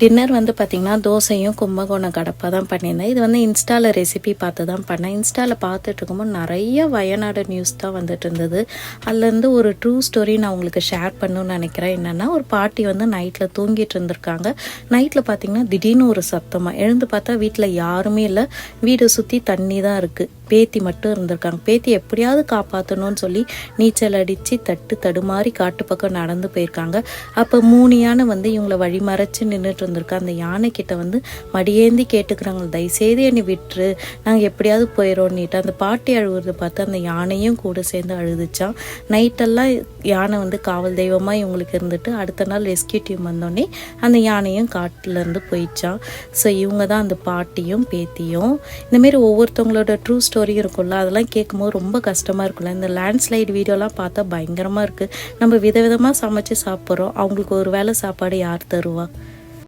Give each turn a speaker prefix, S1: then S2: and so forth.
S1: Dinner வந்து பார்த்திங்கன்னா தோசையும் கும்பகோணம் கடப்பா தான் பண்ணியிருந்தேன். இது வந்து இன்ஸ்டாவில் ரெசிபி பார்த்து தான் பண்ணேன். இன்ஸ்டாவில் பார்த்துட்டு இருக்கும்போது நிறைய வயநாடு நியூஸ் தான் வந்துட்டு இருந்தது. அதுலேருந்து ஒரு ட்ரூ ஸ்டோரி நான் உங்களுக்கு ஷேர் பண்ணணும்னு நினைக்கிறேன். என்னென்னா, ஒரு பாட்டி வந்து நைட்டில் தூங்கிட்டு இருந்திருக்காங்க. நைட்டில் பார்த்திங்கன்னா திடீர்னு ஒரு சத்தமாக எழுந்து பார்த்தா வீட்டில் யாருமே இல்லை. வீடை சுற்றி தண்ணி தான் இருக்குது. பேத்தி மட்டும் இருந்திருக்காங்க. பேத்தி எப்படியாவது காப்பாற்றணும்னு சொல்லி நீச்சல் அடித்து தடுமாறி காட்டு பக்கம் நடந்து போயிருக்காங்க. அப்போ 3 யானை வந்து இவங்களை வழிமறைச்சு நின்றுட்டு இருந்திருக்கா. அந்த யானைக்கிட்ட வந்து மடியேந்தி கேட்டுக்கிறாங்க, தயவுசெய்து என்னை விட்டுரு, நாங்கள் எப்படியாவது போயிடறோன்னிட்டு. அந்த பாட்டி அழுகுறத பார்த்து அந்த யானையும் கூட சேர்ந்து அழுதுச்சான். நைட்டெல்லாம் யானை வந்து காவல் தெய்வமாக இவங்களுக்கு இருந்துட்டு அடுத்த நாள் ரெஸ்கியூ டீம் வந்தோடனே அந்த யானையும் காட்டிலேருந்து போயிடுச்சான். ஸோ இவங்க தான் அந்த பாட்டியும் பேத்தியும். இந்தமாரி ஒவ்வொருத்தவங்களோட ட்ரூ ஸ்டோரியும் இருக்கும்ல, அதெல்லாம் கேட்கும்போது ரொம்ப கஷ்டமாக இருக்குல்ல. இந்த லேண்ட்ஸ்லைடு வீடியோலாம் பார்த்தா பயங்கரமாக இருக்குது. நம்ம விதவிதமாக சமைச்சு சாப்பிட்றோம், அவங்களுக்கு ஒரு வேளை சாப்பாடு யார் தருவா?